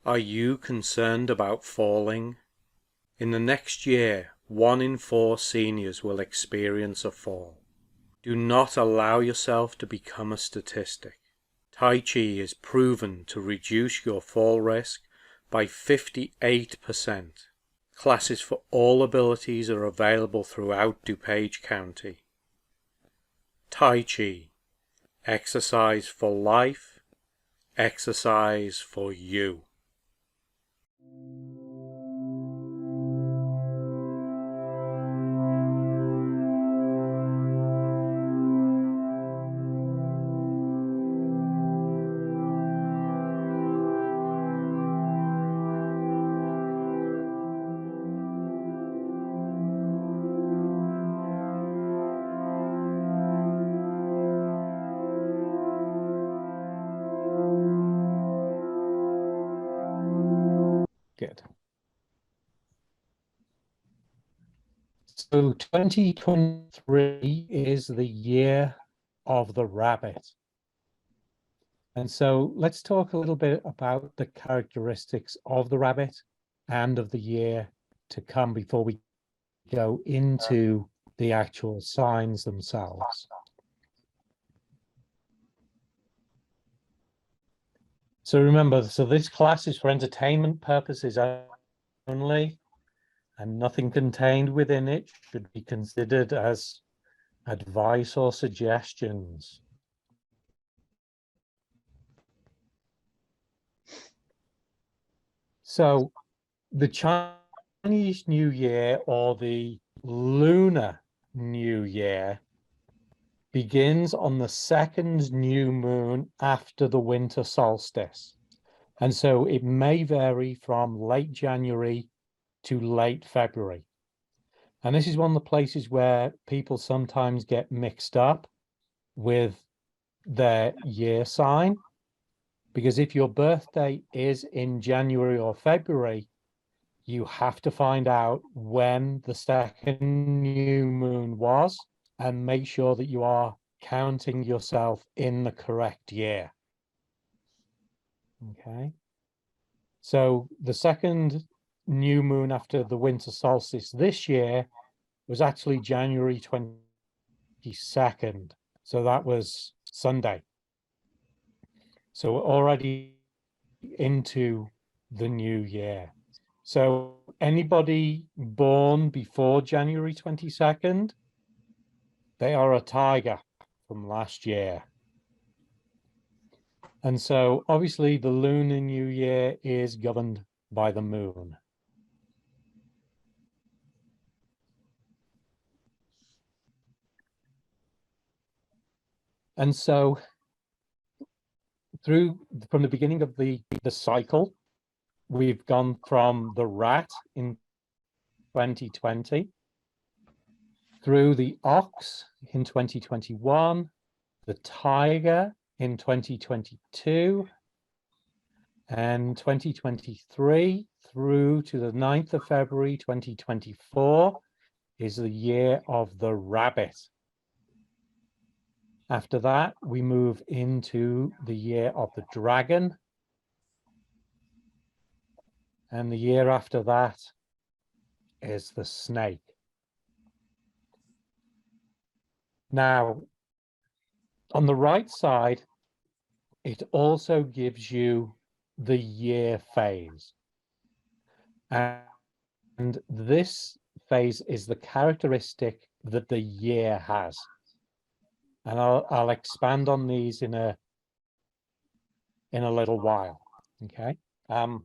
Are you concerned about falling? In the next year, 1 in 4 seniors will experience a fall. Do not allow yourself to become a statistic. Tai Chi is proven to reduce your fall risk by 58%. Classes for all abilities are available throughout DuPage County. Tai Chi. Exercise for life. Exercise for you. Good. So 2023 is the year of the rabbit. And so let's talk a little bit about the characteristics of the rabbit and of the year to come before we go into the actual signs themselves. So remember, so this class is for entertainment purposes only, and nothing contained within it should be considered as advice or suggestions. So the Chinese New Year, or the Lunar New Year, begins on the second new moon after the winter solstice. And so it may vary from late January to late February. And this is one of the places where people sometimes get mixed up with their year sign, because if your birthday is in January or February, you have to find out when the second new moon was and make sure that you are counting yourself in the correct year. Okay. So the second new moon after the winter solstice this year was actually January 22nd. So that was Sunday. So we're already into the new year. So anybody born before January 22nd, they are a tiger from last year. And so obviously the Lunar New Year is governed by the moon. And so from the beginning of the cycle, we've gone from the rat in 2020, through the ox in 2021, the tiger in 2022, and 2023 through to the 9th of February 2024 is the year of the rabbit. After that, we move into the year of the dragon. And the year after that is the snake. Now, on the right side, it also gives you the year phase. And this phase is the characteristic that the year has. And I'll expand on these in a little while. Okay. But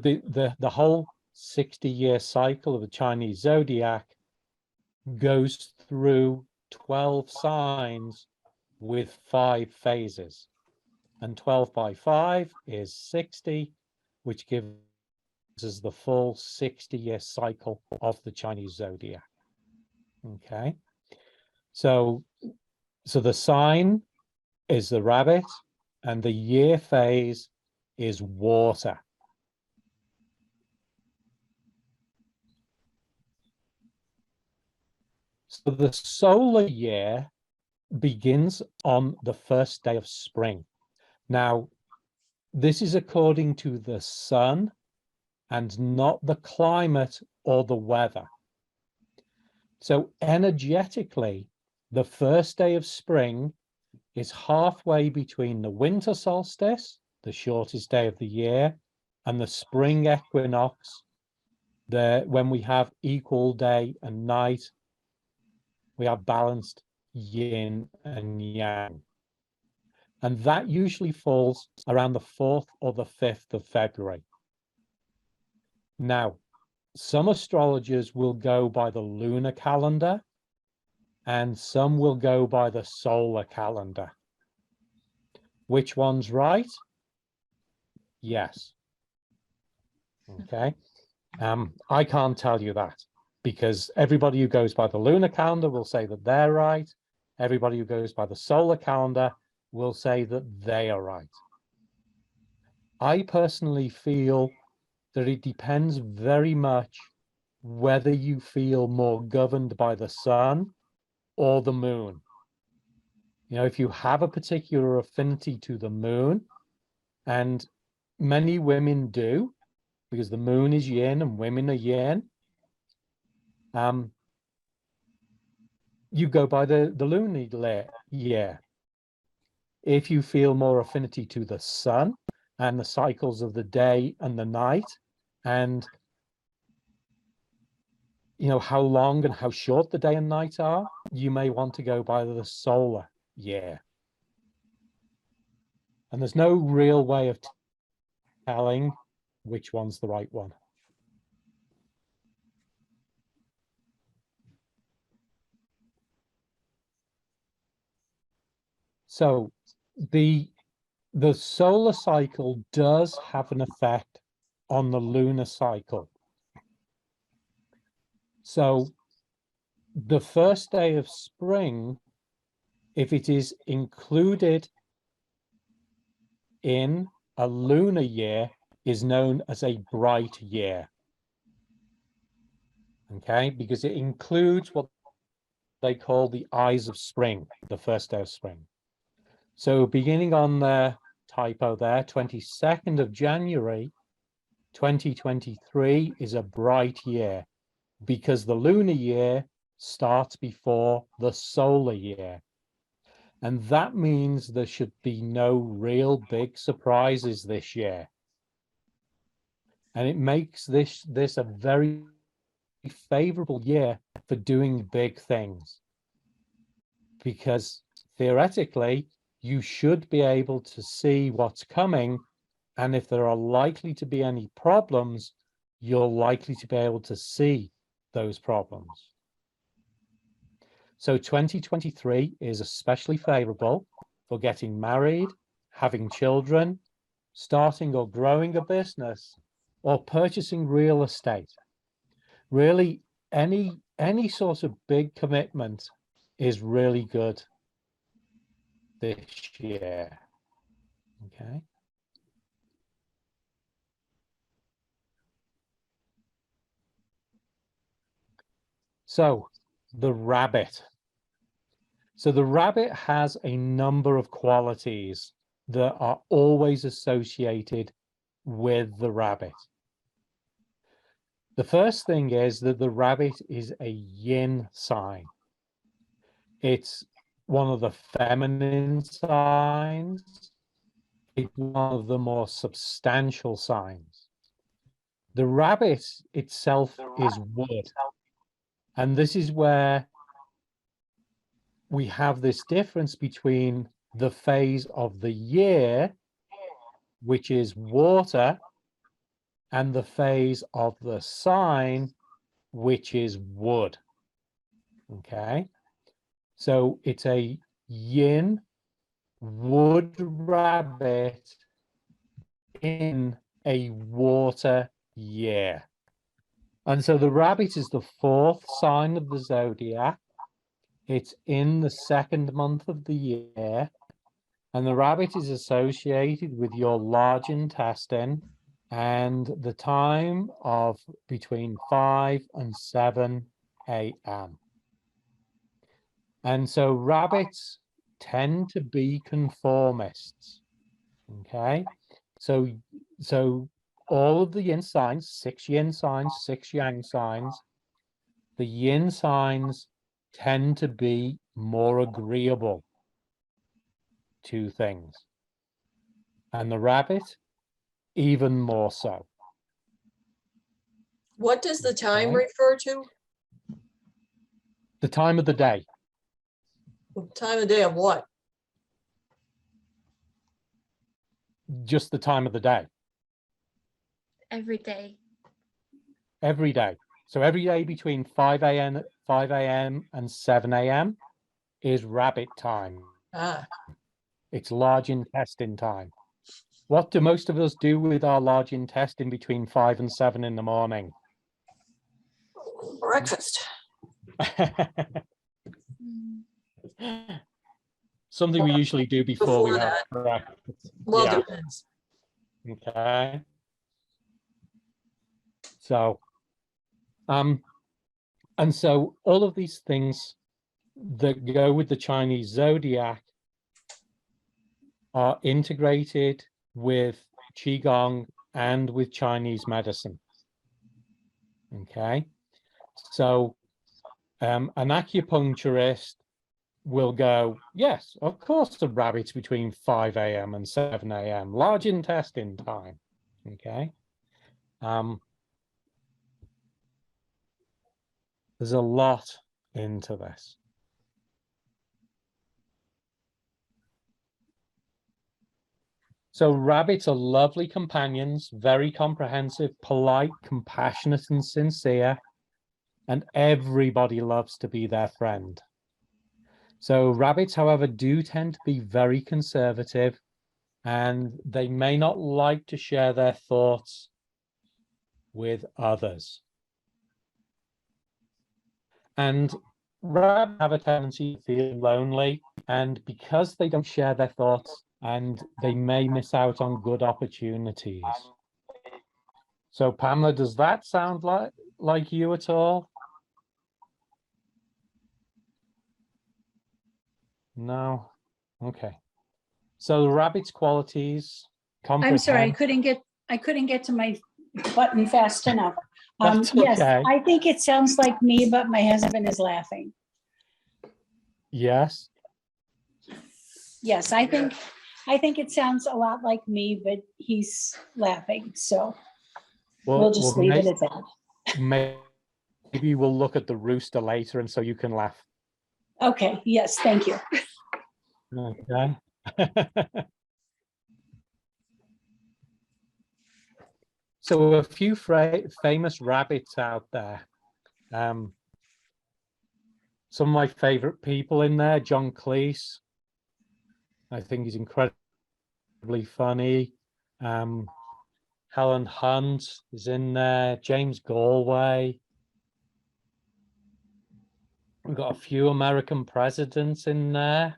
the whole 60-year cycle of the Chinese zodiac goes through 12 signs with 5 phases. And 12 by 5 is 60, which gives us the full 60-year cycle of the Chinese zodiac. Okay. So the sign is the rabbit, and the year phase is water. So the solar year begins on the first day of spring. Now, This is according to the sun and not the climate or the weather. So energetically, the first day of spring is halfway between the winter solstice, the shortest day of the year, and the spring equinox, when we have equal day and night, we have balanced yin and yang. And that usually falls around the 4th or the 5th of February. Now, some astrologers will go by the lunar calendar, and some will go by the solar calendar. Which one's right? Yes. Okay. I can't tell you that, because everybody who goes by the lunar calendar will say that they're right. Everybody who goes by the solar calendar will say that they are right. I personally feel that it depends very much whether you feel more governed by the sun or the moon. You know, if you have a particular affinity to the moon, and many women do, because the moon is yin and women are yin, you go by the lunar year. If you feel more affinity to the sun and the cycles of the day and the night, and you know how long and how short the day and night are, you may want to go by the solar year. And there's no real way of telling which one's the right one. So the solar cycle does have an effect on the lunar cycle. So the first day of spring, if it is included in a lunar year, is known as a bright year. Okay, because it includes what they call the eyes of spring, the first day of spring. So beginning on the typo there, 22nd of January, 2023 is a bright year, because the lunar year starts before the solar year. And that means there should be no real big surprises this year. And it makes this a very favorable year for doing big things, because theoretically you should be able to see what's coming, and if there are likely to be any problems, you're likely to be able to see those problems. So 2023 is especially favorable for getting married, having children, starting or growing a business, or purchasing real estate. Really, any sort of big commitment is really good this year. Okay. So the rabbit. So the rabbit has a number of qualities that are always associated with the rabbit. The first thing is that the rabbit is a yin sign. It's one of the feminine signs. It's one of the more substantial signs. The rabbit itself is wood. And this is where we have this difference between the phase of the year, which is water, and the phase of the sign, which is wood. Okay. So it's a yin wood rabbit in a water year. And so the rabbit is the 4th sign of the zodiac. It's in the 2nd month of the year. And the rabbit is associated with your large intestine and the time of between 5 and 7 a.m. And so rabbits tend to be conformists. Okay. So all of the yin signs, 6 yin signs, 6 yang signs, the yin signs tend to be more agreeable to things. And the rabbit, even more so. What does the time Okay. refer to? The time of the day. Time of day of what? Just the time of the day. Every day. Every day. So every day between 5 a.m. and 7 a.m. is rabbit time. Ah, It's large intestine time. What do most of us do with our large intestine between 5 and 7 in the morning? breakfast. Something we usually do before we have breakfast. Well, Yeah. depends. Okay. So, and so all of these things that go with the Chinese zodiac are integrated with Qigong and with Chinese medicine. Okay. So, an acupuncturist will go, yes, of course, the rabbit's between 5 a.m. and 7 a.m., large intestine time. Okay. There's a lot into this. So rabbits are lovely companions, very comprehensive, polite, compassionate, and sincere, and everybody loves to be their friend. So rabbits, however, do tend to be very conservative, and they may not like to share their thoughts with others. And rabbits have a tendency to feel lonely, and because they don't share their thoughts, and they may miss out on good opportunities. So Pamela, does that sound like you at all? No. Okay. So the rabbit's qualities. I'm sorry, I comprehend. couldn't get to my button fast enough. That's Yes, okay. I think it sounds like me, but my husband is laughing. Yes. Yes, I think it sounds a lot like me, but he's laughing, so we'll just leave it at that. Maybe we'll look at the rooster later, and so you can laugh. Okay, yes, thank you. Okay. So a few famous rabbits out there. Some of my favorite people in there, John Cleese. I think he's incredibly funny. Helen Hunt is in there. James Galway. We've got a few American presidents in there.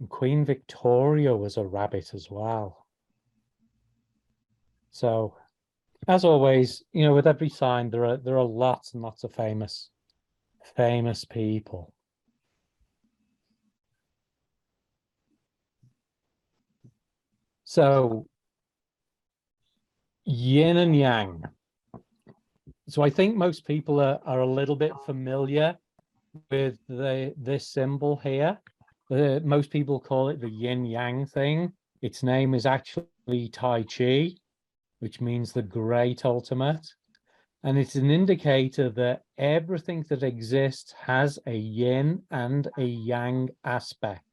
Queen Victoria was a rabbit as well. So, as always, with every sign there are lots and lots of famous people. So, yin and yang. So I think most people are a little bit familiar with this symbol here. Most people call it the yin yang thing. Its name is actually Tai Chi, which means the great ultimate. And it's an indicator that everything that exists has a yin and a yang aspect.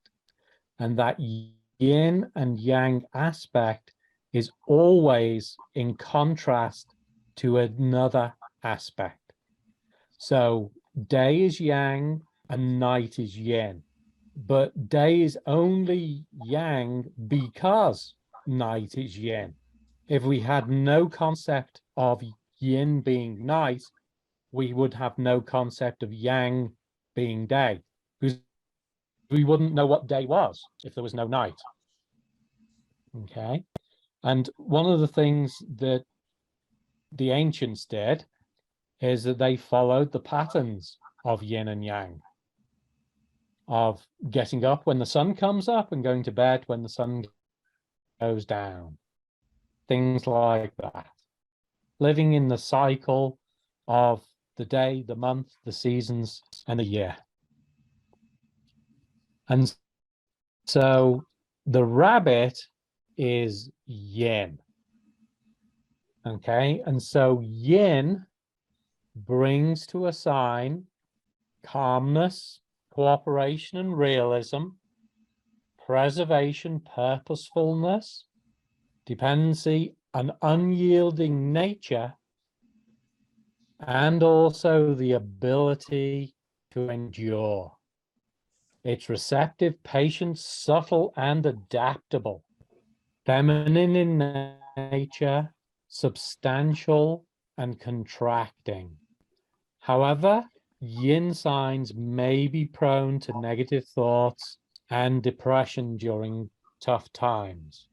And that yin and yang aspect is always in contrast to another aspect. So day is yang and night is yin. But day is only yang because night is yin. If we had no concept of yin being night, we would have no concept of yang being day, because we wouldn't know what day was if there was no night. Okay. And one of the things that the ancients did is that they followed the patterns of yin and yang. of getting up when the sun comes up and going to bed when the sun goes down. Things like that. Living in the cycle of the day, the month, the seasons, and the year. And so the rabbit is yin. Okay, and so yin brings to a sign calmness, cooperation and realism, preservation, purposefulness, dependency, an unyielding nature, and also the ability to endure. It's receptive, patient, subtle, and adaptable. Feminine in nature, substantial and contracting. However, yin signs may be prone to negative thoughts and depression during tough times.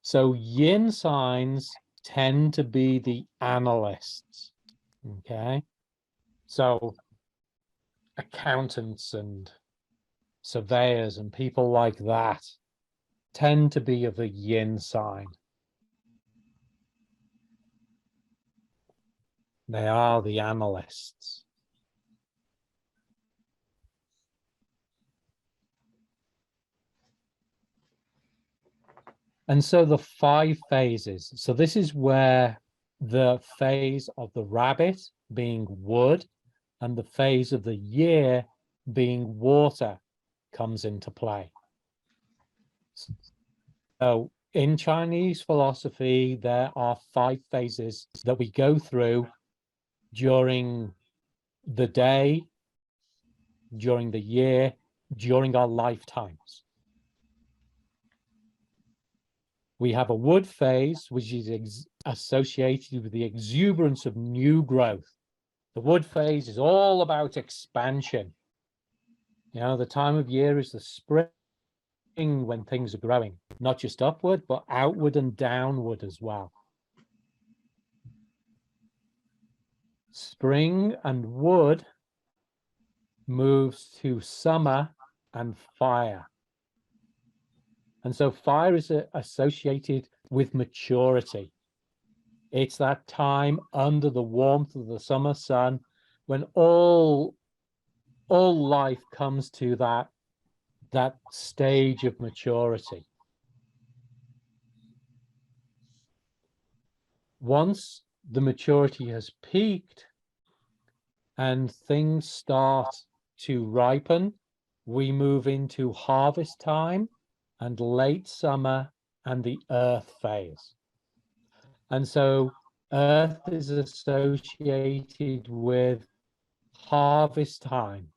So yin signs tend to be the analysts, okay? So accountants and surveyors and people like that tend to be of a yin sign. They are the analysts. And so the 5 phases. So this is where the phase of the rabbit being wood and the phase of the year being water comes into play. So in Chinese philosophy, there are 5 phases that we go through during the day, during the year, during our lifetimes. We have a wood phase, which is associated with the exuberance of new growth. The wood phase is all about expansion. You know, the time of year is the spring when things are growing, not just upward, but outward and downward as well. Spring and wood moves to summer and fire. And so fire is associated with maturity. It's that time under the warmth of the summer sun when all life comes to that stage of maturity. Once the maturity has peaked and things start to ripen, we move into harvest time and late summer and the earth phase. And so earth is associated with harvest time.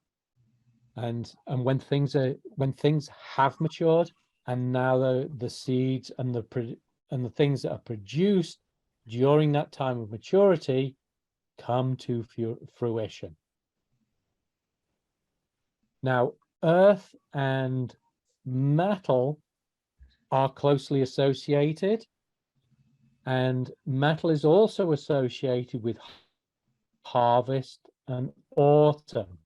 And when things have matured, and now the seeds and the things that are produced during that time of maturity come to fruition. Now, earth and metal are closely associated, and metal is also associated with harvest and autumn.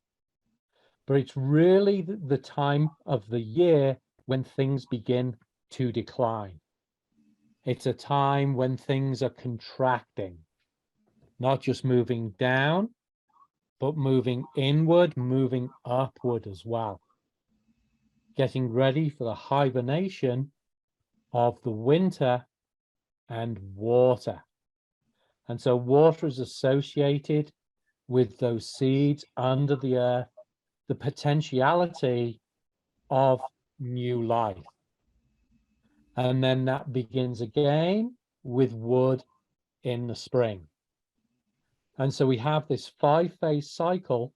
But it's really the time of the year when things begin to decline. It's a time when things are contracting, not just moving down, but moving inward, moving upward as well. Getting ready for the hibernation of the winter and water. And so water is associated with those seeds under the earth, the potentiality of new life. And then that begins again with wood in the spring. And so we have this 5-phase cycle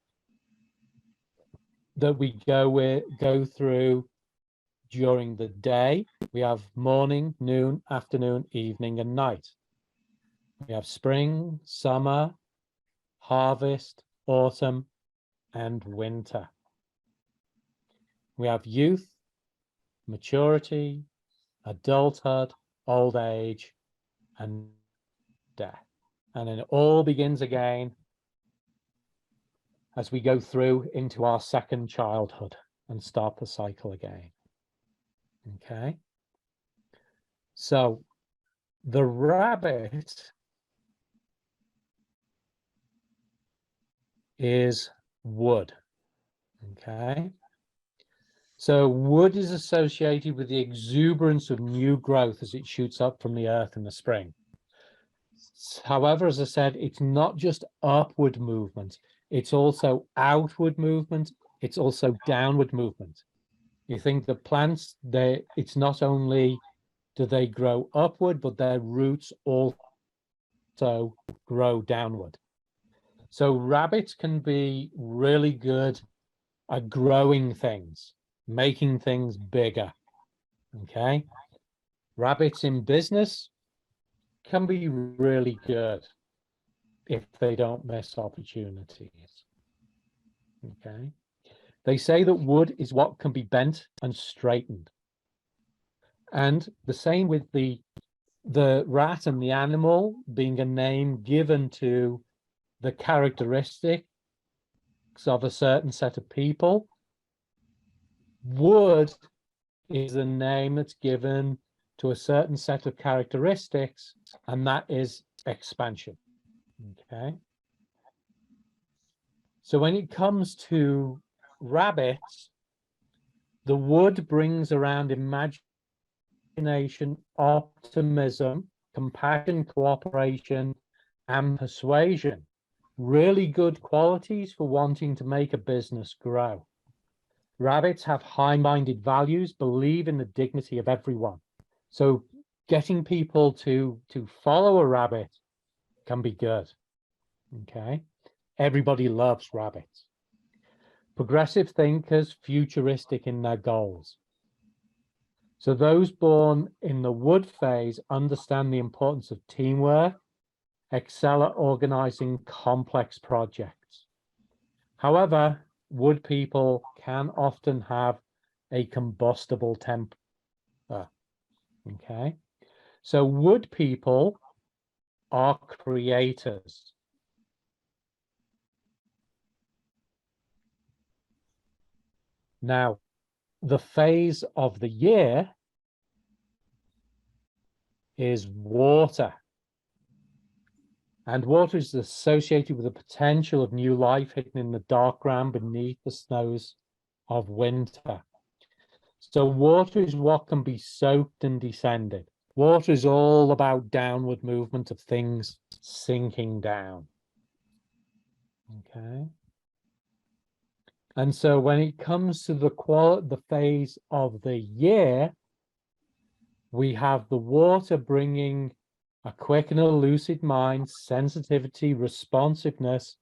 that we go through during the day. We have morning, noon, afternoon, evening, and night. We have spring, summer, harvest, autumn, and winter. We have youth, maturity, adulthood, old age, and death. And then it all begins again as we go through into our second childhood. and start the cycle again. Okay. So the rabbit is wood. Okay. So wood is associated with the exuberance of new growth as it shoots up from the earth in the spring. However, as I said, it's not just upward movement, it's also outward movement, it's also downward movement. You think the plants, it's not only do they grow upward, but their roots also grow downward. So rabbits can be really good at growing things, making things bigger. Okay. Rabbits in business can be really good if they don't miss opportunities. Okay. They say that wood is what can be bent and straightened. And the same with the rat and the animal being a name given to the characteristics of a certain set of people. Wood is a name that's given to a certain set of characteristics, and that is expansion. Okay. So when it comes to rabbits, the wood brings around imagination, optimism, compassion, cooperation, and persuasion. Really good qualities for wanting to make a business grow. Rabbits have high-minded values, believe in the dignity of everyone. So getting people to follow a rabbit can be good. Okay. Everybody loves rabbits. Progressive thinkers, futuristic in their goals. So those born in the wood phase understand the importance of teamwork, excel at organizing complex projects. However, wood people can often have a combustible temper. Okay. So wood people are creators. Now, the phase of the year is water. And water is associated with the potential of new life hidden in the dark ground beneath the snows of winter. So water is what can be soaked and descended. Water is all about downward movement of things sinking down. Okay. And so when it comes to the phase of the year, we have the water bringing a quick and a lucid mind, sensitivity, responsiveness,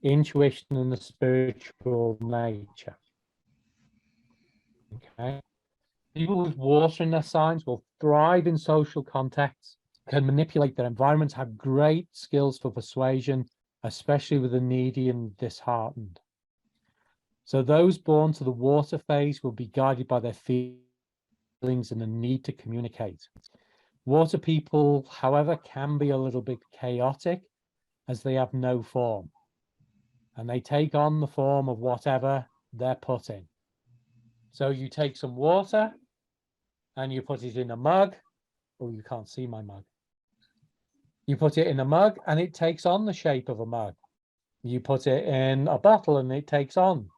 intuition, and the spiritual nature. Okay. People with water in their signs will thrive in social contexts, can manipulate their environments, have great skills for persuasion, especially with the needy and disheartened. So those born to the water phase will be guided by their feelings and the need to communicate. Water people, however, can be a little bit chaotic as they have no form, and they take on the form of whatever they're put in. So you take some water and you put it in a mug. Oh, you can't see my mug. You put it in a mug and it takes on the shape of a mug. You put it in a bottle and it takes on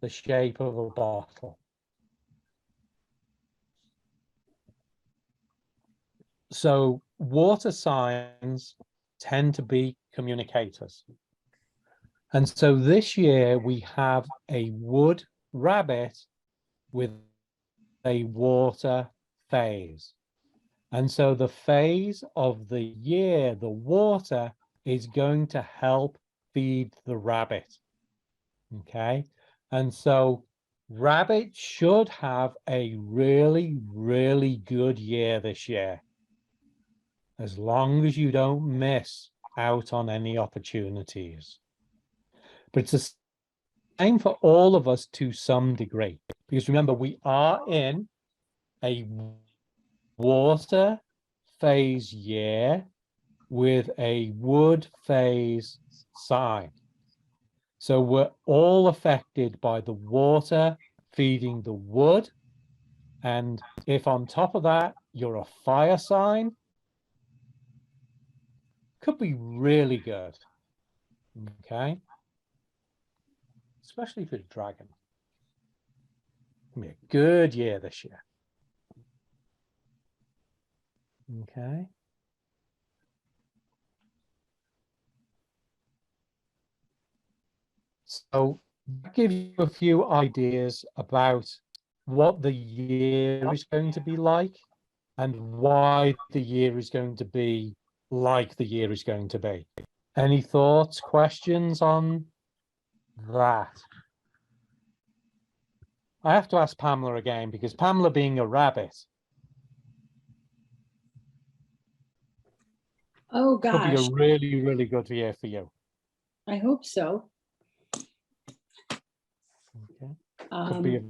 the shape of a bottle. So water signs tend to be communicators. And so this year we have a wood rabbit with a water phase. And so the phase of the year, the water, is going to help feed the rabbit. Okay. And so rabbits should have a really, really good year this year, as long as you don't miss out on any opportunities. But it's the same for all of us to some degree, because remember, we are in a water phase year with a wood phase sign. So we're all affected by the water feeding the wood. And if on top of that, you're a fire sign, could be really good. Okay. Especially if you're a dragon. It'll be a good year this year. Okay. So that gives you a few ideas about what the year is going to be like and why the year is going to be like the year is going to be. Any thoughts, questions on that? I have to ask Pamela again because Pamela being a rabbit Oh, could be a gosh, really, really good year for you. I hope so. Okay. Could be a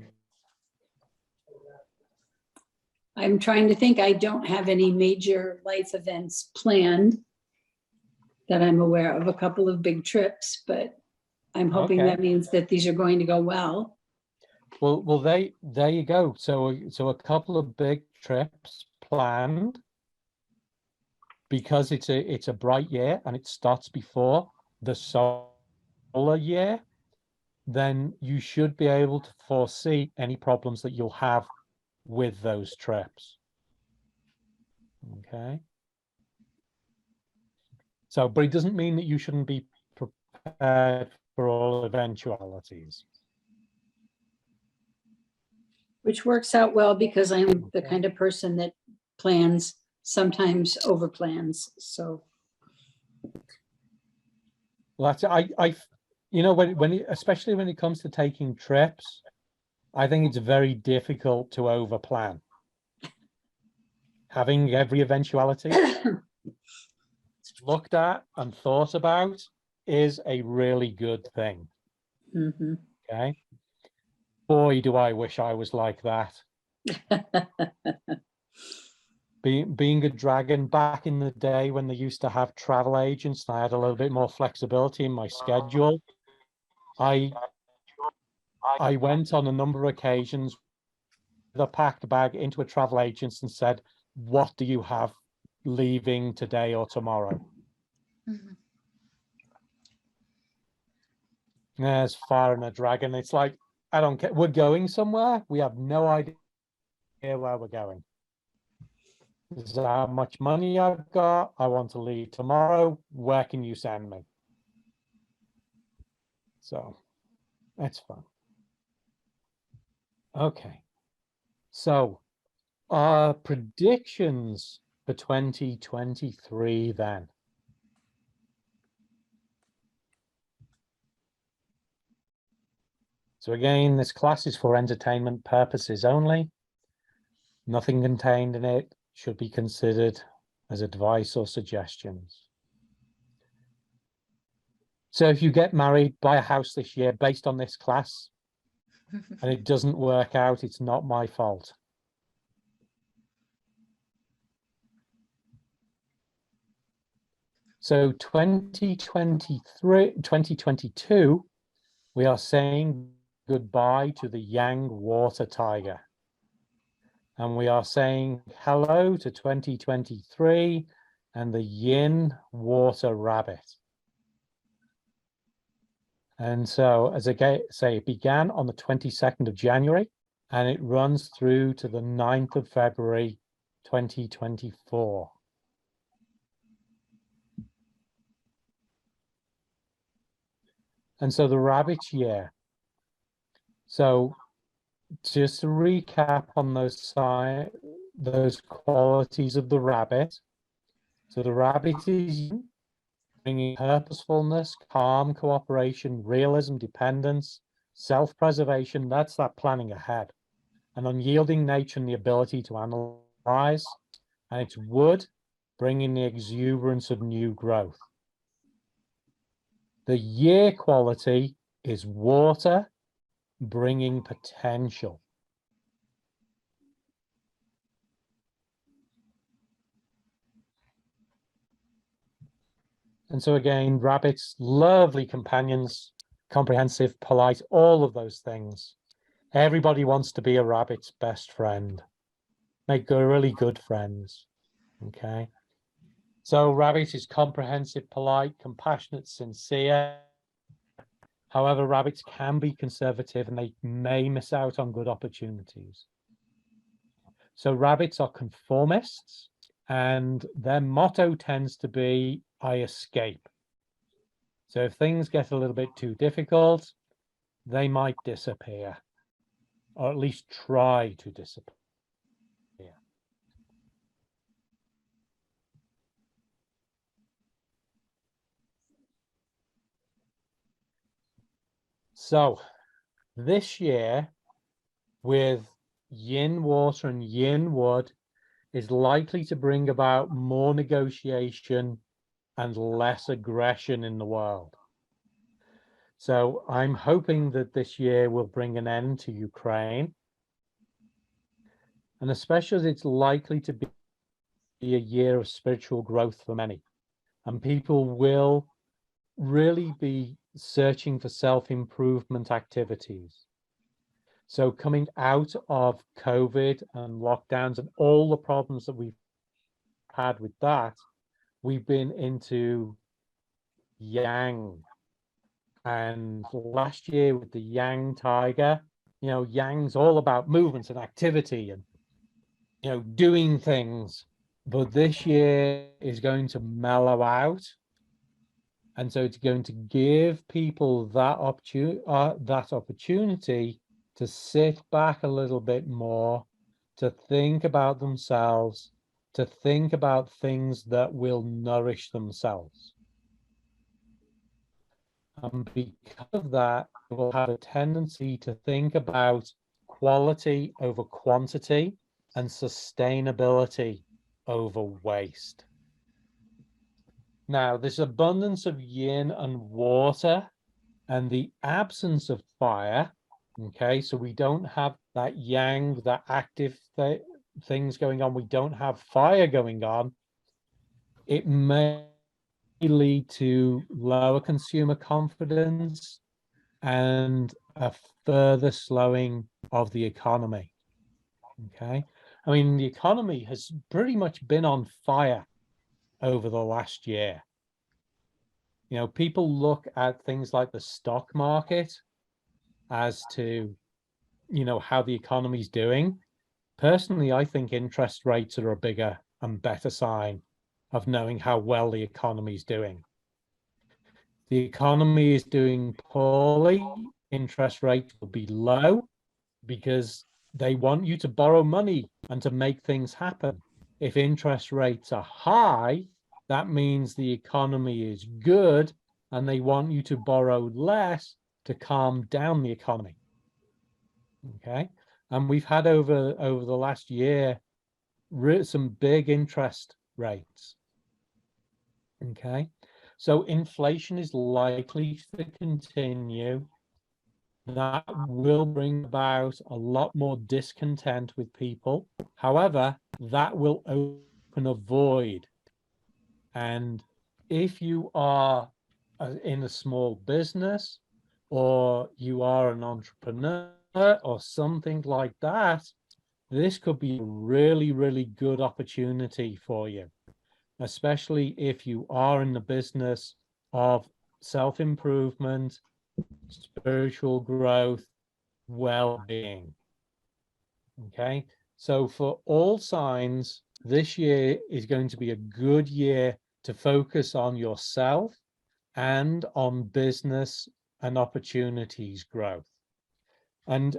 I'm trying to think. I don't have any major life events planned that I'm aware of, a couple of big trips, but I'm hoping Okay. that means that these are going to go well. Well, there you go. So a couple of big trips planned because it's a bright year and it starts before the solar year. Then you should be able to foresee any problems that you'll have with those trips. Okay. So, but it doesn't mean that you shouldn't be prepared for all eventualities. Which works out well because I'm the kind of person that plans, sometimes over plans. So Well, that's you know, especially when it comes to taking trips, I think it's very difficult to overplan. Having every eventuality looked at and thought about is a really good thing. mhm. Okay. Boy, do I wish I was like that. Being a dragon back in the day when they used to have travel agents, and I had a little bit more flexibility in my schedule. I went on a number of occasions with a packed bag into a travel agent and said, "What do you have leaving today or tomorrow?" Mhm. There's fire and a dragon. It's like, I don't care. We're going somewhere. We have no idea where we're going. This is how much money I've got. I want to leave tomorrow. Where can you send me? So that's fun. Okay. So our predictions for 2023 then. So again, this class is for entertainment purposes only. Nothing contained in it should be considered as advice or suggestions. So if you get married, buy a house this year based on this class, and it doesn't work out, it's not my fault. So 2022, we are saying goodbye to the Yang water tiger. And we are saying hello to 2023 and the Yin water rabbit. And so, as I say, it began on the 22nd of January and it runs through to the 9th of February, 2024. And so the rabbit's year. So just to recap on those qualities of the rabbit. So the rabbit is bringing purposefulness, calm, cooperation, realism, dependence, self-preservation. That's that planning ahead. An unyielding nature and the ability to analyze. And it's wood, bringing the exuberance of new growth. The year quality is water, bringing potential. And so again, rabbits, lovely companions, comprehensive, polite, all of those things. Everybody wants to be a rabbit's best friend. Make really good friends. Okay. So rabbit is comprehensive, polite, compassionate, sincere. However, rabbits can be conservative and they may miss out on good opportunities. So rabbits are conformists and their motto tends to be, I escape. So if things get a little bit too difficult, they might disappear, or at least try to disappear. So this year, with yin water and yin wood, is likely to bring about more negotiation and less aggression in the world. So I'm hoping that this year will bring an end to Ukraine. And especially as it's likely to be a year of spiritual growth for many. And people will really be searching for self-improvement activities. So coming out of COVID and lockdowns and all the problems that we've had with that, we've been into yang. And last year with the yang tiger, yang's all about movements and activity and, doing things. But this year is going to mellow out. And so it's going to give people that opportunity to sit back a little bit more, to think about themselves, to think about things that will nourish themselves. And because of that, they will have a tendency to think about quality over quantity and sustainability over waste. Now, this abundance of yin and water and the absence of fire, okay, so we don't have that yang, that active things going on. We don't have fire going on. It may lead to lower consumer confidence and a further slowing of the economy. Okay. I mean, the economy has pretty much been on fire over the last year. People look at things like the stock market as to, how the economy's doing. Personally, I think interest rates are a bigger and better sign of knowing how well the economy's doing. The economy is doing poorly, interest rates will be low because they want you to borrow money and to make things happen. If interest rates are high, that means the economy is good and they want you to borrow less to calm down the economy. Okay. And we've had over the last year some big interest rates. Okay. So inflation is likely to continue. That will bring about a lot more discontent with people. However, that will open a void. And if you are in a small business or you are an entrepreneur or something like that, this could be a really, really good opportunity for you, especially if you are in the business of self-improvement, spiritual growth, well-being. Okay, so for all signs, this year is going to be a good year to focus on yourself and on business and opportunities growth. And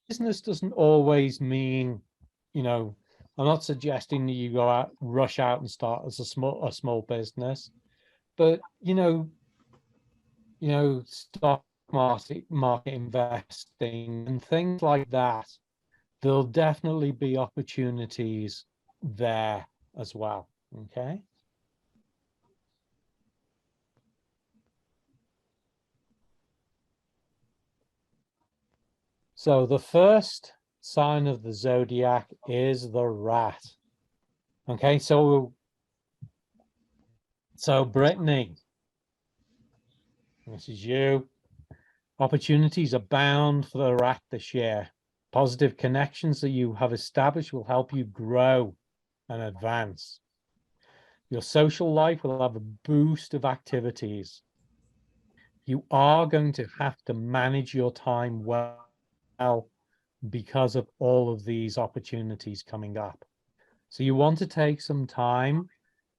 business doesn't always mean, I'm not suggesting that you go out, rush out and start as a small business, but stock market investing and things like that, there'll definitely be opportunities there as well. Okay. So the first sign of the zodiac is the rat. Okay, so Brittany, this is you. Opportunities abound for the rat this year. Positive connections that you have established will help you grow and advance. Your social life will have a boost of activities. You are going to have to manage your time well because of all of these opportunities coming up. So you want to take some time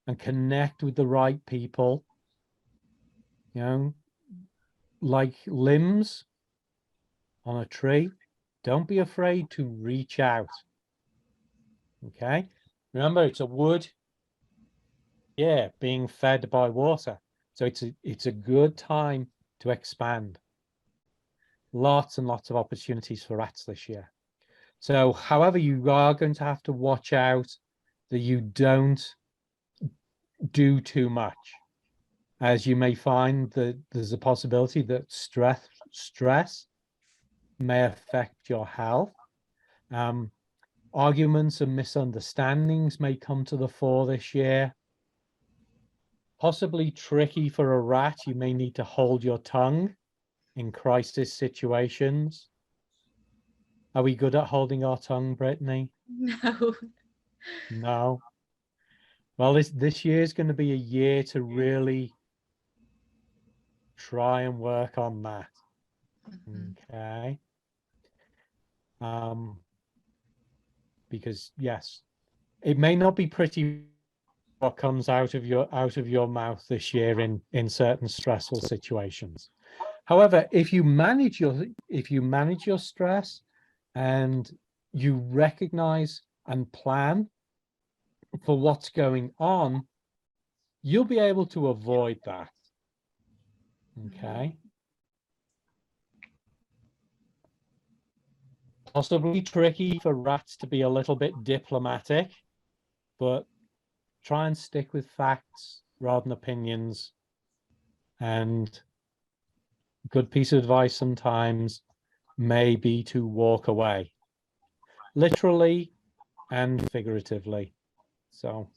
and connect with the right people, you know, like limbs on a tree. Don't be afraid to reach out. Okay. Remember, it's a wood, yeah, being fed by water. So it's a good time to expand. Lots and lots of opportunities for rats this year. So, however, you are going to have to watch out that you don't do too much, as you may find that there's a possibility that stress may affect your health. Arguments and misunderstandings may come to the fore this year. Possibly tricky for a rat. You may need to hold your tongue in crisis situations. Are we good at holding our tongue, Brittany? No. No. Well, this year is going to be a year to really try and work on that. Mhm. Okay. Because yes, it may not be pretty what comes out of your mouth this year in certain stressful situations. However, if you manage your stress and you recognize and plan for what's going on, you'll be able to avoid that. Okay. Possibly tricky for rats to be a little bit diplomatic, but try and stick with facts rather than opinions. And good piece of advice sometimes may be to walk away, literally and figuratively. So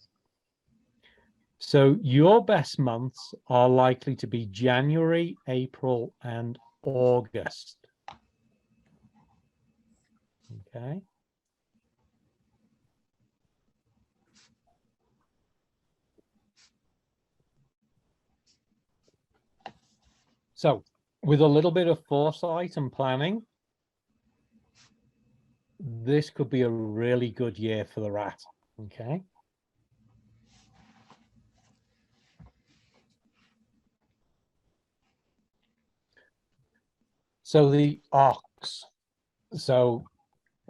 your best months are likely to be January, April, and August. Okay. So with a little bit of foresight and planning, this could be a really good year for the rat. Okay. So the ox. So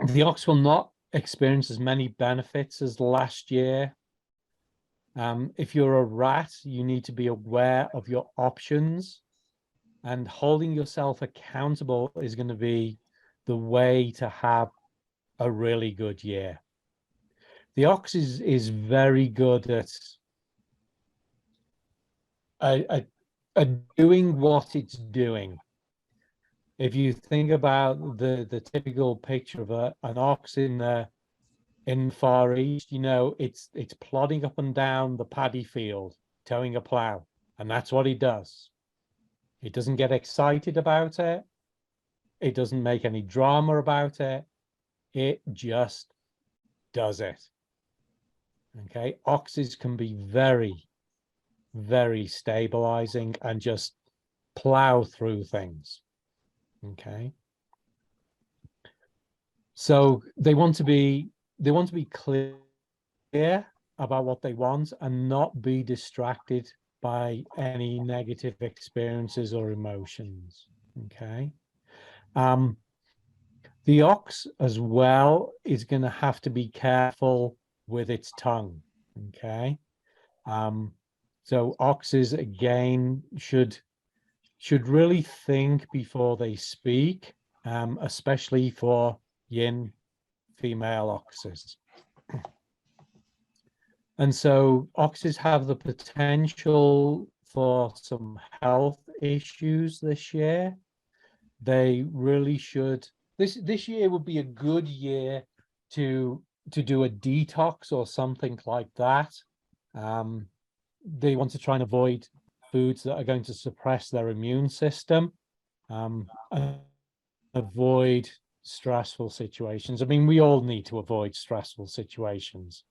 the ox will not experience as many benefits as last year. If you're a rat, you need to be aware of your options, and holding yourself accountable is going to be the way to have a really good year. The ox is very good at doing what it's doing. If you think about the typical picture of an ox in the Far East, you know, it's plodding up and down the paddy field, towing a plow, and that's what he does. It doesn't get excited about it. It doesn't make any drama about it. It just does it. Okay, oxes can be very, very stabilizing and just plow through things. Okay. So they want to be clear about what they want and not be distracted by any negative experiences or emotions. Okay. The ox as well is going to have to be careful with its tongue. Okay. So oxes again should really think before they speak, especially for yin female oxes. And so oxes have the potential for some health issues this year. They really should. This year would be a good year to do a detox or something like that. They want to try and avoid foods that are going to suppress their immune system. and avoid stressful situations. I mean, we all need to avoid stressful situations,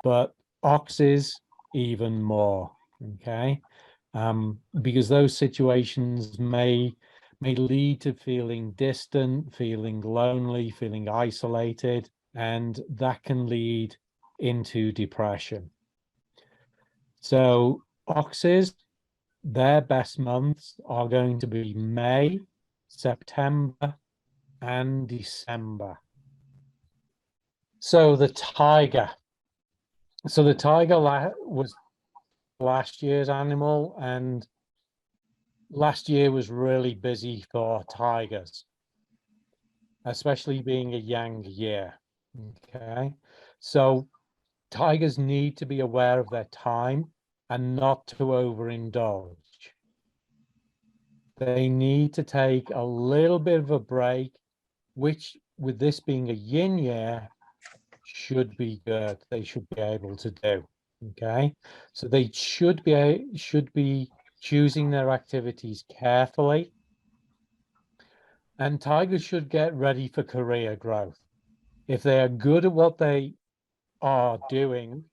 but oxes even more, okay? Because those situations may lead to feeling distant, feeling lonely, feeling isolated, and that can lead into depression. So oxes, their best months are going to be May, September, and December. So the tiger. So the tiger was last year's animal, and last year was really busy for tigers, especially being a yang year. Okay. So tigers need to be aware of their time and not to overindulge. They need to take a little bit of a break, which with this being a yin year should be good. They should be able to do. Okay. So they should be choosing their activities carefully. And tigers should get ready for career growth. If they are good at what they are doing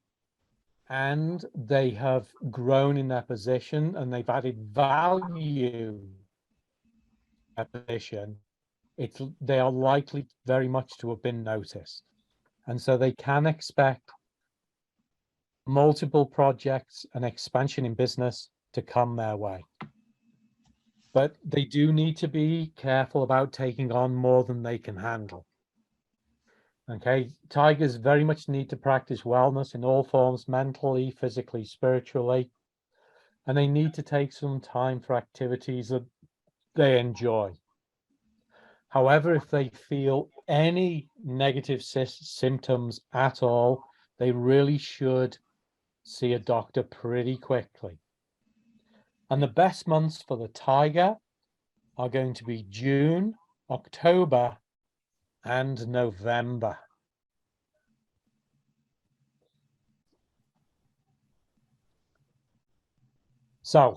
and they have grown in their position and they've added value to their position, they are likely very much to have been noticed. And so they can expect multiple projects and expansion in business to come their way. But they do need to be careful about taking on more than they can handle. Okay, tigers very much need to practice wellness in all forms, mentally, physically, spiritually, and they need to take some time for activities that they enjoy. However, if they feel any negative symptoms at all, they really should see a doctor pretty quickly. And the best months for the tiger are going to be June, October, and November. So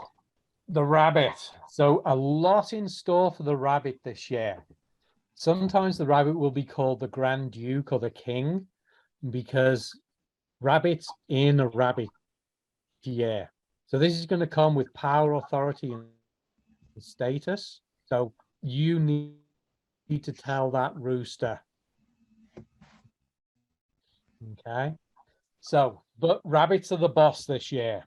the rabbit. So a lot in store for the rabbit this year. Sometimes the rabbit will be called the Grand Duke or the King because rabbits in a rabbit year. So this is going to come with power, authority, and status. So you need to tell that rooster. Okay. So, but rabbits are the boss this year.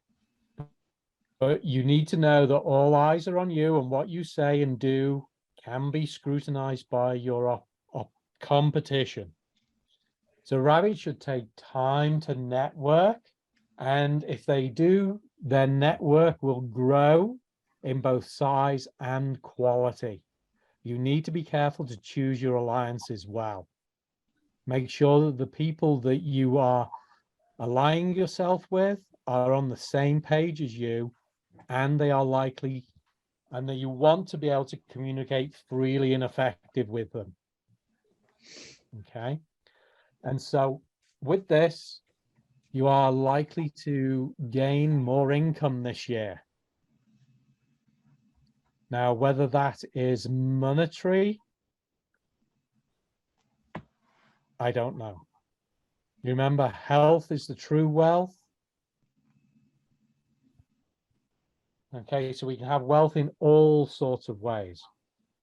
But you need to know that all eyes are on you, and what you say and do can be scrutinized by your competition. So rabbits should take time to network, and if they do, their network will grow in both size and quality. You need to be careful to choose your alliances well. Make sure that the people that you are aligning yourself with are on the same page as you, and they are likely, and that you want to be able to communicate freely and effective with them. Okay. And so with this, you are likely to gain more income this year. Now, whether that is monetary, I don't know. Remember, health is the true wealth. Okay, so we can have wealth in all sorts of ways,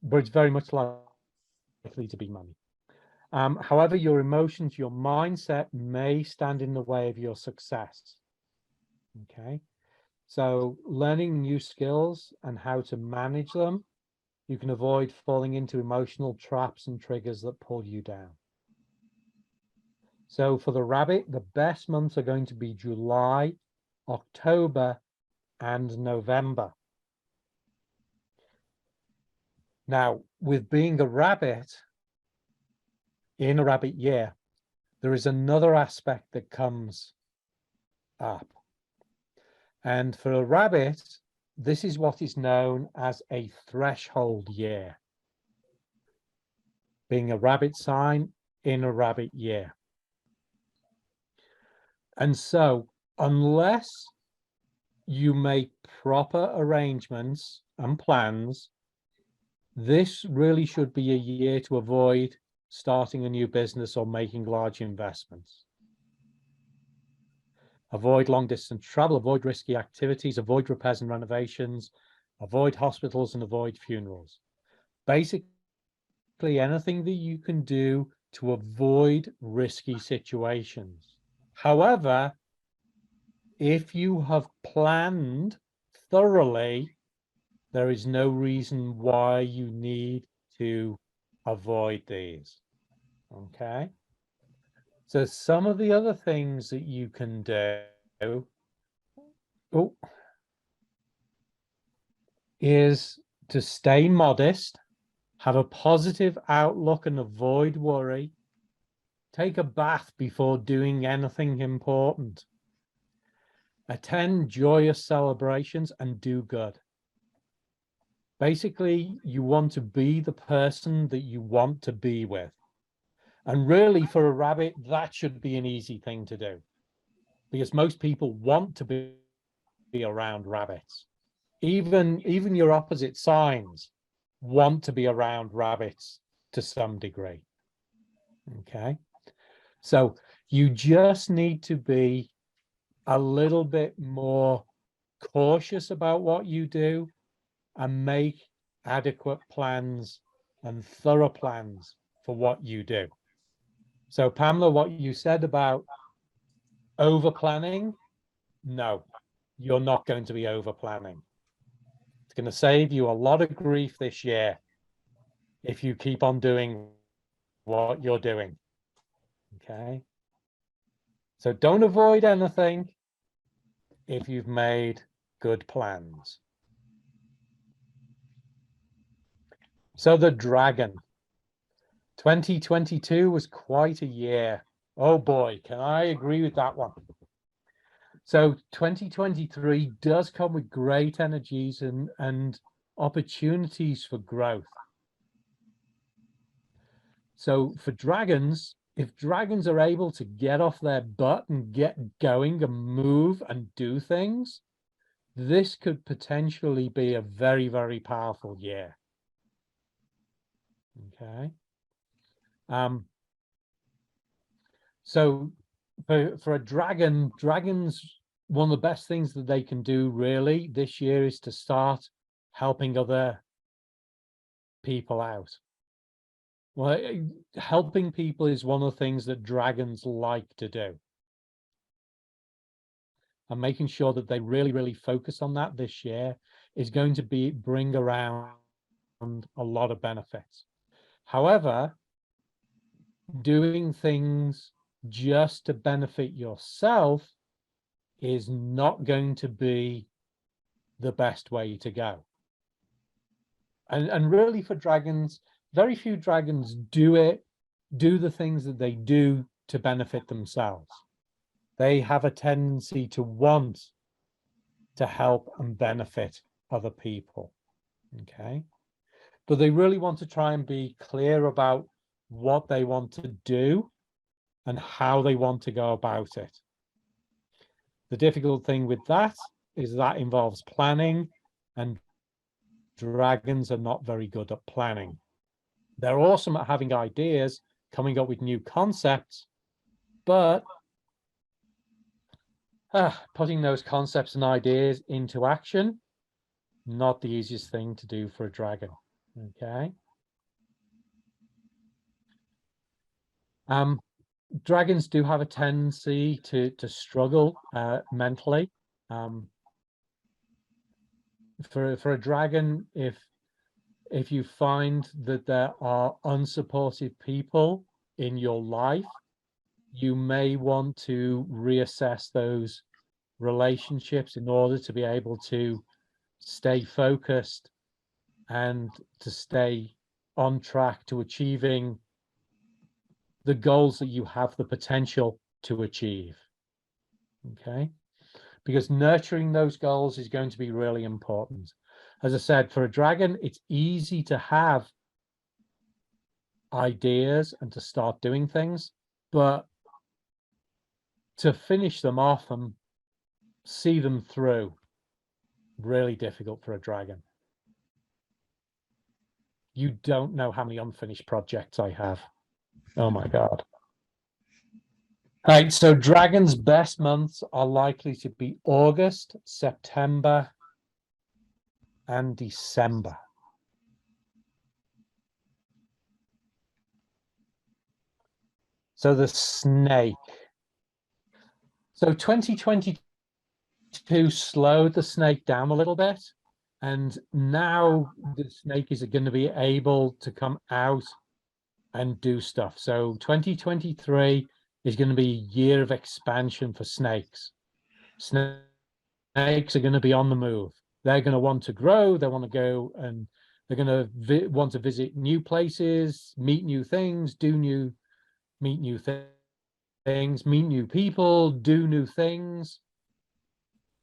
but it's very much likely to be money. However, your emotions, your mindset may stand in the way of your success. Okay, so learning new skills and how to manage them, you can avoid falling into emotional traps and triggers that pull you down. So for the rabbit, the best months are going to be July, October, and November. Now, with being a rabbit in a rabbit year, there is another aspect that comes up. And for a rabbit, this is what is known as a threshold year. Being a rabbit sign in a rabbit year. And so, unless you make proper arrangements and plans This really should be a year to avoid starting a new business or making large investments. Avoid long distance travel, avoid risky activities, avoid repairs and renovations, avoid hospitals and avoid funerals. Basically, anything that you can do to avoid risky situations. However, if you have planned thoroughly, there is no reason why you need to avoid these. Okay. So some of the other things that you can do is to stay modest, have a positive outlook and avoid worry. Take a bath before doing anything important. Attend joyous celebrations and do good. Basically, you want to be the person that you want to be with. And really, for a rabbit, that should be an easy thing to do, because most people want to be around rabbits. Even your opposite signs want to be around rabbits to some degree. Okay. So you just need to be a little bit more cautious about what you do and make adequate plans and thorough plans for what you do. So Pamela, what you said about over planning, no, you're not going to be over planning. It's going to save you a lot of grief this year if you keep on doing what you're doing. Okay. So don't avoid anything if you've made good plans. So the dragon. 2022 was quite a year. Oh boy, can I agree with that one. So 2023 does come with great energies and opportunities for growth. So for dragons, if dragons are able to get off their butt and get going and move and do things, this could potentially be a very, very powerful year. Okay. So for a dragon, dragons, one of the best things that they can do really this year is to start helping other people out. Well, helping people is one of the things that dragons like to do. And making sure that they really, really focus on that this year is going to bring around a lot of benefits. However, doing things just to benefit yourself is not going to be the best way to go. And really for dragons, very few dragons do the things that they do to benefit themselves. They have a tendency to want to help and benefit other people. Okay. But they really want to try and be clear about what they want to do and how they want to go about it. The difficult thing with that is that involves planning, and dragons are not very good at planning. They're awesome at having ideas, coming up with new concepts, but putting those concepts and ideas into action, not the easiest thing to do for a dragon. Okay. Dragons do have a tendency to struggle mentally. For a dragon, if you find that there are unsupportive people in your life, you may want to reassess those relationships in order to be able to stay focused and to stay on track to achieving the goals that you have the potential to achieve. Okay. Because nurturing those goals is going to be really important. As I said, for a dragon, it's easy to have ideas and to start doing things, but to finish them off and see them through, really difficult for a dragon. You don't know how many unfinished projects I have. Oh my God. All right, so Dragon's best months are likely to be August, September, and December. So the snake. So 2022 slowed the snake down a little bit. And now the snake is going to be able to come out and do stuff. So 2023 is going to be a year of expansion for snakes. Snakes are going to be on the move. They're going to want to grow. They want to go and they're going to want to visit new places, meet new things, meet new things, meet new people, do new things.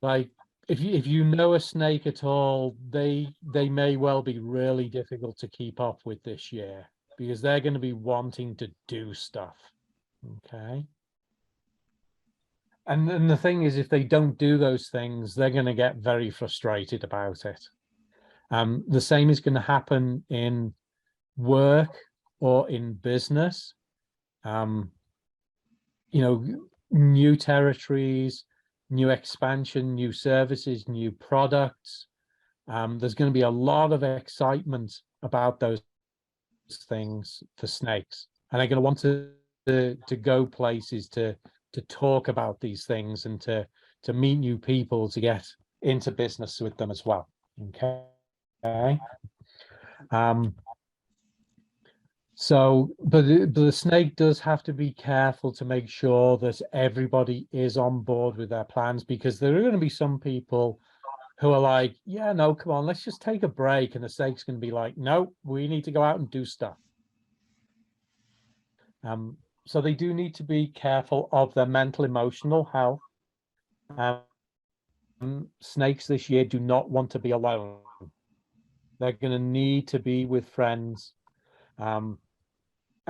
Like if you know a snake at all, they may well be really difficult to keep up with this year because they're going to be wanting to do stuff. Okay. And then the thing is, if they don't do those things, they're going to get very frustrated about it. The same is going to happen in work or in business. You know, new territories, new expansion, new services, new products. There's going to be a lot of excitement about those things for snakes, and they're going to want to go places to talk about these things and to meet new people, to get into business with them as well. Okay. So, but the snake does have to be careful to make sure that everybody is on board with their plans, because there are going to be some people who are like, yeah, no, come on, let's just take a break. And the snake's going to be like, no, we need to go out and do stuff. So they do need to be careful of their mental, emotional health. Snakes this year do not want to be alone. They're going to need to be with friends.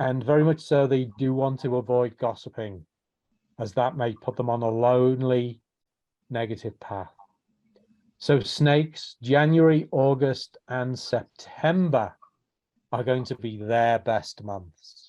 And very much so, they do want to avoid gossiping, as that may put them on a lonely, negative path. So snakes, January, August, and September are going to be their best months.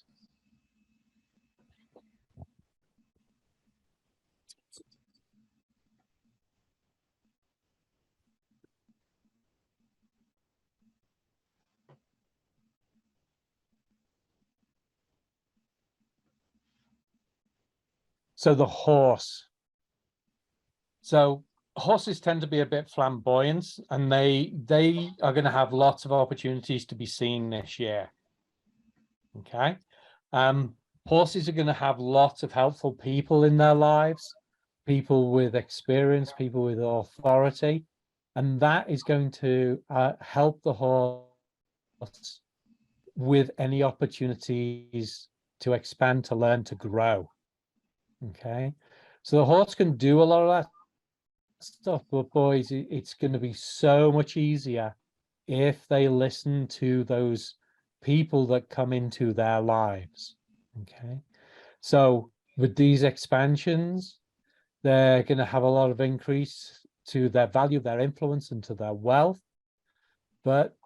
So the horse. So horses tend to be a bit flamboyant, and they are going to have lots of opportunities to be seen this year. Okay. Horses are going to have lots of helpful people in their lives, people with experience, people with authority, and that is going to help the horse with any opportunities to expand, to learn, to grow. Okay. So the horse can do a lot of that stuff, but boys, it's going to be so much easier if they listen to those people that come into their lives. Okay, so with these expansions, they're going to have a lot of increase to their value, their influence, and to their wealth, but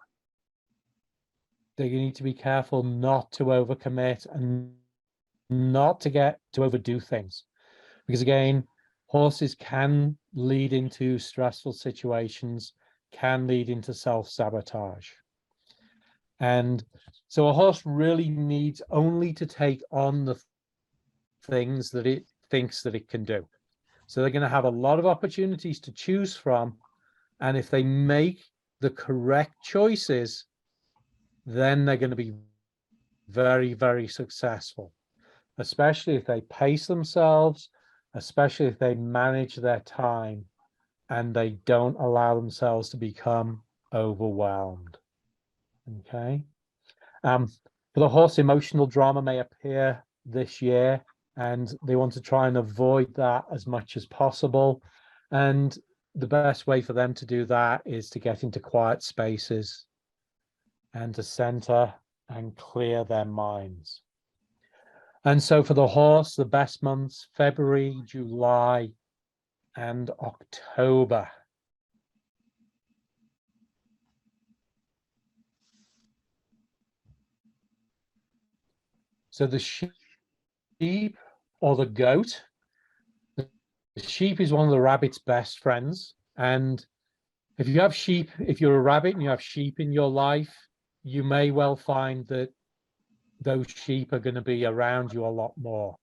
they need to be careful not to overcommit and not to overdo things, because again, horses can lead into stressful situations, can lead into self-sabotage. And so a horse really needs only to take on the things that it thinks that it can do. So they're going to have a lot of opportunities to choose from. And if they make the correct choices, then they're going to be very, very successful, especially if they pace themselves, especially if they manage their time and they don't allow themselves to become overwhelmed. Okay. For the horse, emotional drama may appear this year, and they want to try and avoid that as much as possible. And the best way for them to do that is to get into quiet spaces and to center and clear their minds. And so for the horse, the best months, February, July, and October. So the sheep or the goat, the sheep is one of the rabbit's best friends. And if you have sheep, if you're a rabbit and you have sheep in your life, you may well find that those sheep are going to be around you a lot more.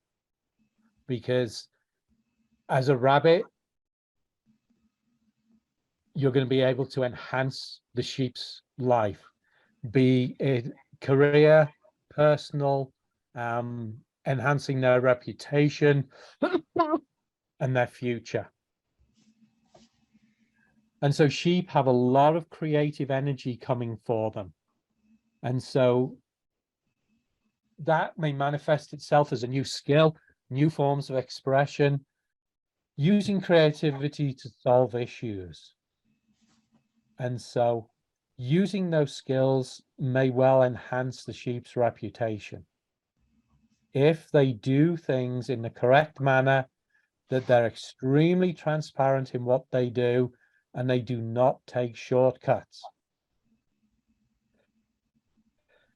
Because as a rabbit, you're going to be able to enhance the sheep's life, be it career, personal, enhancing their reputation and their future. And so sheep have a lot of creative energy coming for them. And so that may manifest itself as a new skill, new forms of expression, using creativity to solve issues. And so using those skills may well enhance the sheep's reputation. If they do things in the correct manner, that they're extremely transparent in what they do, and they do not take shortcuts.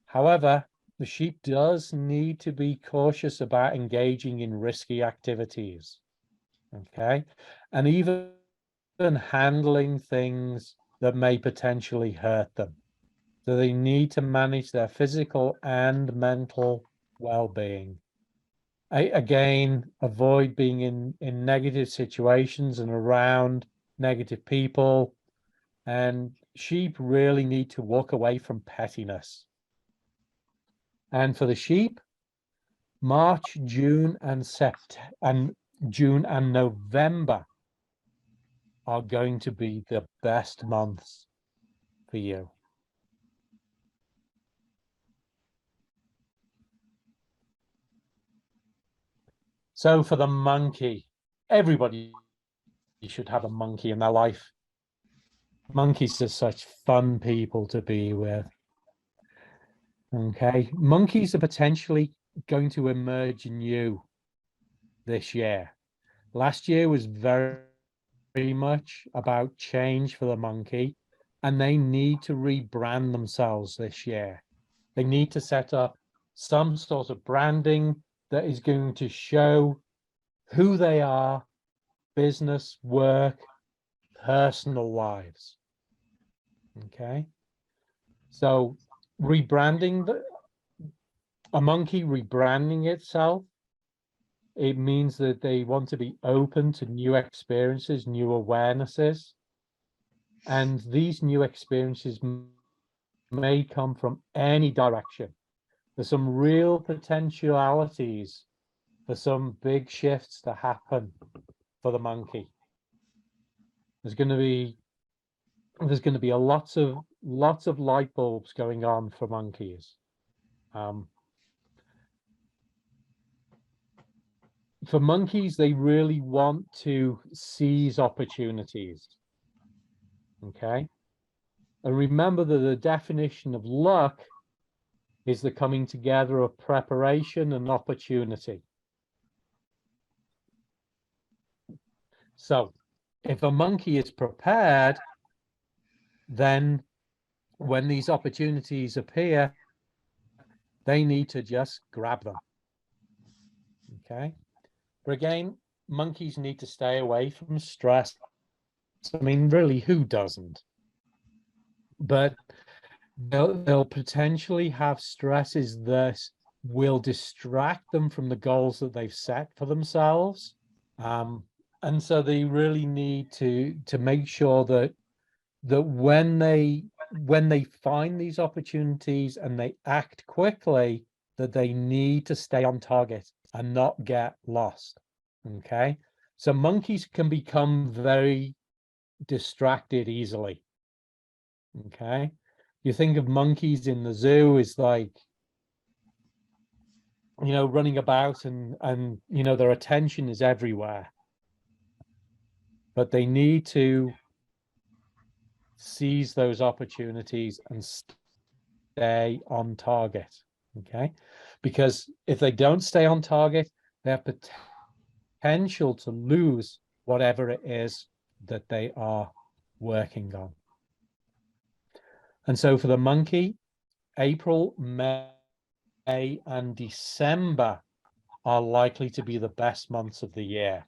However, the sheep does need to be cautious about engaging in risky activities, okay? And even handling things that may potentially hurt them. So they need to manage their physical and mental well-being. Again, avoid being in negative situations and around negative people. And sheep really need to walk away from pettiness. And for the sheep, March, June, and November are going to be the best months for you. So for the monkey, everybody should have a monkey in their life. Monkeys are such fun people to be with. Okay, monkeys are potentially going to emerge new this year. Last year was very much about change for the monkey, and they need to rebrand themselves this year. They need to set up some sort of branding that is going to show who they are, business, work, personal lives. Okay, so rebranding a monkey rebranding itself, it means that they want to be open to new experiences, new awarenesses, and these new experiences may come from any direction. There's some real potentialities for some big shifts to happen for the monkey. There's going to be a lots of light bulbs going on for monkeys. For monkeys, they really want to seize opportunities. Okay. And remember that the definition of luck is the coming together of preparation and opportunity. So if a monkey is prepared, then when these opportunities appear, they need to just grab them. Okay. But again, monkeys need to stay away from stress. I mean, really, who doesn't? But they'll potentially have stresses that will distract them from the goals that they've set for themselves. And so they really need to make sure that when they find these opportunities and they act quickly, that they need to stay on target and not get lost. Okay, so monkeys can become very distracted easily. Okay, you think of monkeys in the zoo is like, running about and their attention is everywhere, but they need to seize those opportunities and stay on target. Okay, because if they don't stay on target, they have potential to lose whatever it is that they are working on. And so for the monkey, April, May, and December are likely to be the best months of the year.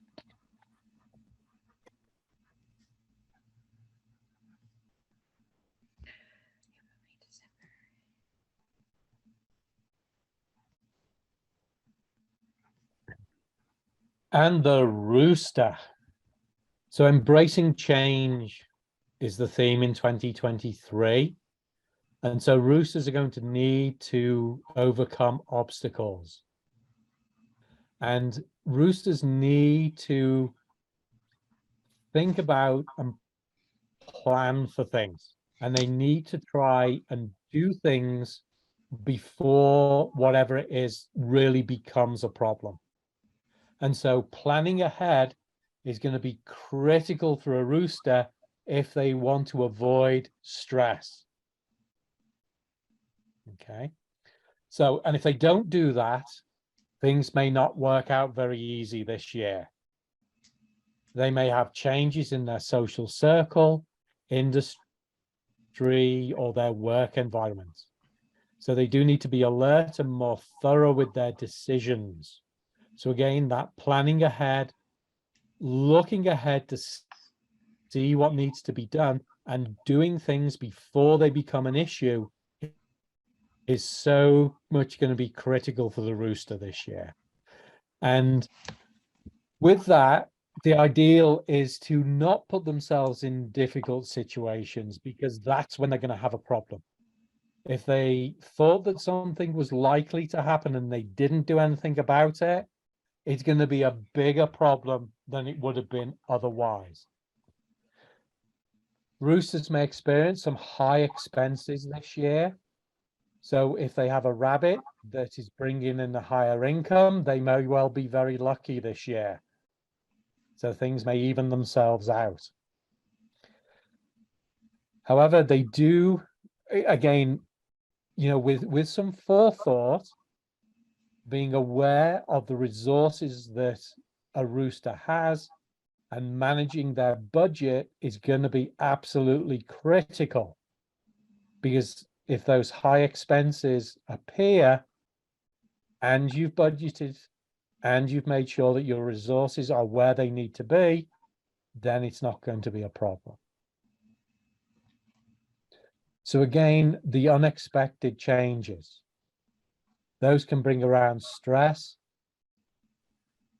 And the rooster. So embracing change is the theme in 2023. And so roosters are going to need to overcome obstacles. And roosters need to think about and plan for things. And they need to try and do things before whatever it is really becomes a problem. And so planning ahead is going to be critical for a rooster if they want to avoid stress. Okay. So, and if they don't do that, things may not work out very easy this year. They may have changes in their social circle, industry, or their work environment. So they do need to be alert and more thorough with their decisions. So again, that planning ahead, looking ahead to see what needs to be done and doing things before they become an issue is so much going to be critical for the rooster this year. And with that, the ideal is to not put themselves in difficult situations, because that's when they're going to have a problem. If they thought that something was likely to happen and they didn't do anything about it, it's going to be a bigger problem than it would have been otherwise. Roosters may experience some high expenses this year. So if they have a rabbit that is bringing in a higher income, they may well be very lucky this year. So things may even themselves out. However, they do, again, you know, with some forethought, being aware of the resources that a rooster has and managing their budget is going to be absolutely critical. Because if those high expenses appear and you've budgeted and you've made sure that your resources are where they need to be, then it's not going to be a problem. So again, the unexpected changes, those can bring around stress,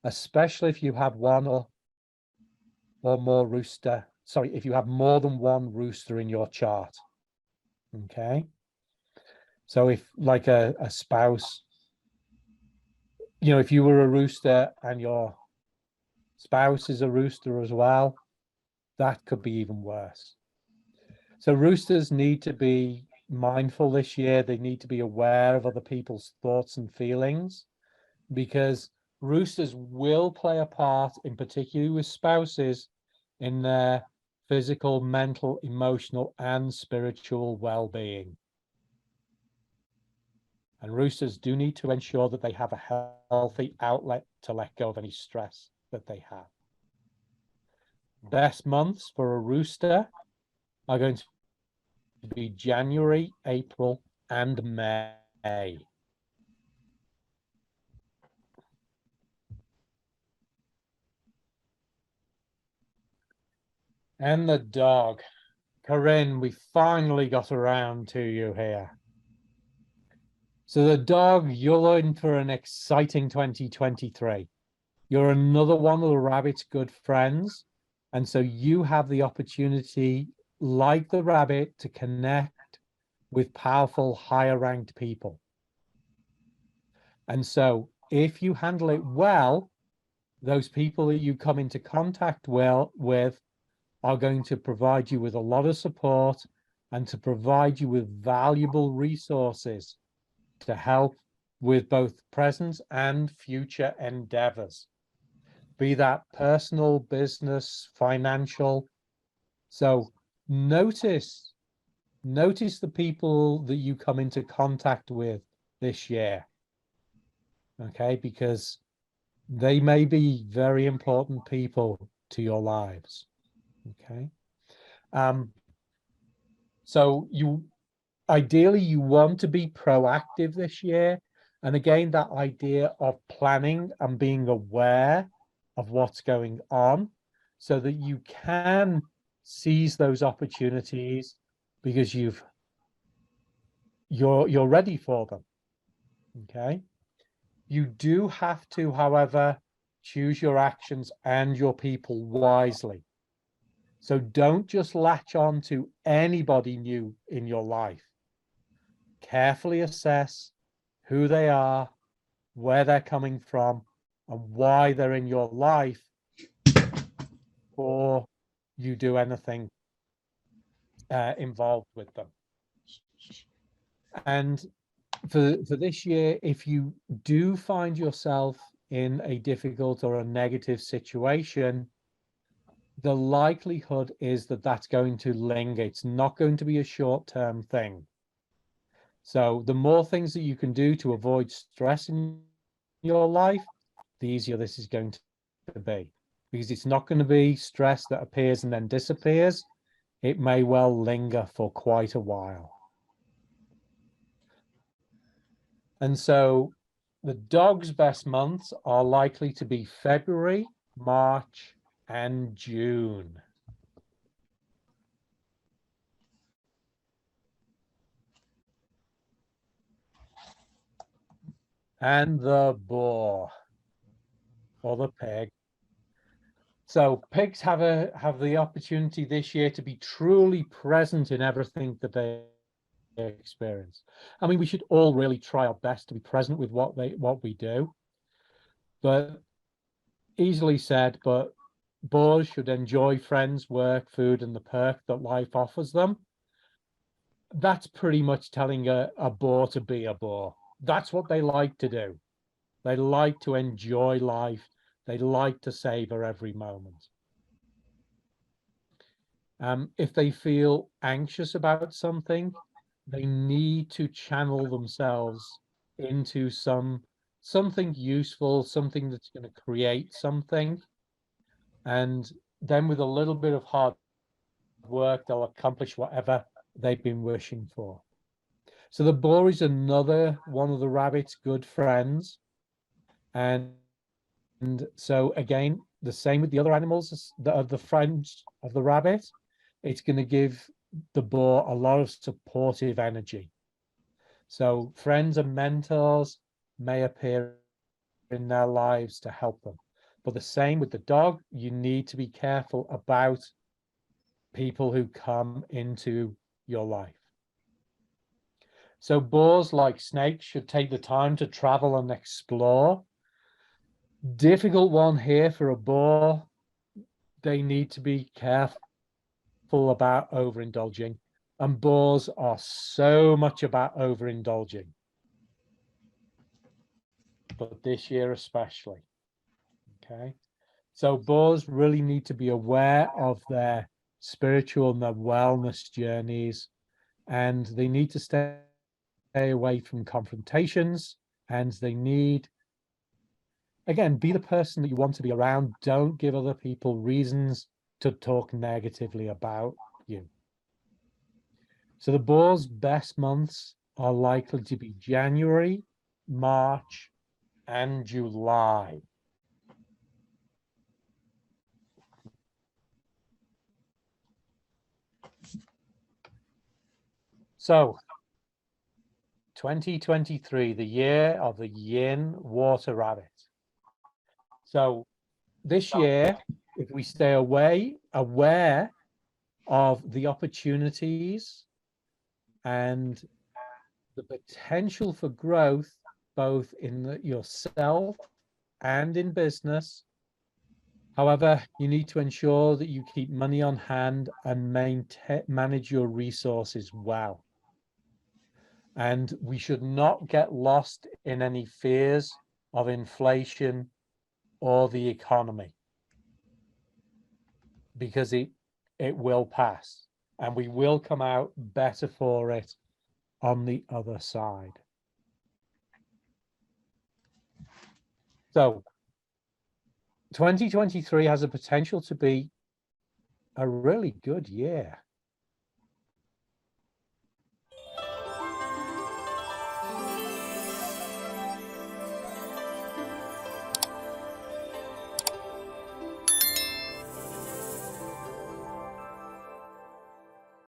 especially if you have one or more rooster. Sorry, if you have more than one rooster in your chart. Okay. So if like a spouse, you know, if you were a rooster and your spouse is a rooster as well, that could be even worse. So roosters need to be mindful this year. They need to be aware of other people's thoughts and feelings, because roosters will play a part, in particular with spouses, in their physical, mental, emotional, and spiritual well-being. And roosters do need to ensure that they have a healthy outlet to let go of any stress that they have. Best months for a rooster are going to be January, April, and May. And the dog. Corinne, we finally got around to you here. So the dog, you're in for an exciting 2023. You're another one of the rabbit's good friends. And so you have the opportunity, like the rabbit, to connect with powerful, higher ranked people. And so if you handle it well, those people that you come into contact with are going to provide you with a lot of support and to provide you with valuable resources to help with both present and future endeavors, be that personal, business, financial. So notice the people that you come into contact with this year, okay? Because they may be very important people to your lives, okay? So ideally you want to be proactive this year. And again, that idea of planning and being aware of what's going on so that you can seize those opportunities because you're ready for them. Okay. You do have to, however, choose your actions and your people wisely. So don't just latch on to anybody new in your life. Carefully assess who they are, where they're coming from, and why they're in your life before you do anything involved with them. And for this year, if you do find yourself in a difficult or a negative situation, the likelihood is that that's going to linger. It's not going to be a short-term thing. So the more things that you can do to avoid stress in your life, the easier this is going to be. Because it's not going to be stress that appears and then disappears. It may well linger for quite a while. And so the dog's best months are likely to be February, March, and June. And the boar or the pig. So pigs have the opportunity this year to be truly present in everything that they experience. I mean, we should all really try our best to be present with what we do. But easily said, but boars should enjoy friends, work, food, and the perk that life offers them. That's pretty much telling a boar to be a boar. That's what they like to do. They like to enjoy life. They like to savor every moment. If they feel anxious about something, they need to channel themselves into something useful, something that's going to create something. And then with a little bit of hard work, they'll accomplish whatever they've been wishing for. So the boar is another one of the rabbit's good friends. And so again, the same with the other animals that are the friends of the rabbit. It's going to give the boar a lot of supportive energy. So friends and mentors may appear in their lives to help them. But the same with the dog, you need to be careful about people who come into your life. So boars, like snakes, should take the time to travel and explore. Difficult one here for a boar. They need to be careful about overindulging. And boars are so much about overindulging. But this year especially. Okay. So boars really need to be aware of their spiritual and their wellness journeys, and they need to stay away from confrontations, and they need, again, be the person that you want to be around. Don't give other people reasons to talk negatively about you. So the boar's best months are likely to be January, March, and July. So 2023, the year of the yin water rabbit. So this year, if we stay aware of the opportunities and the potential for growth, both in yourself and in business. However, you need to ensure that you keep money on hand and manage your resources well. And we should not get lost in any fears of inflation or the economy, because it will pass and we will come out better for it on the other side. So 2023 has a potential to be a really good year.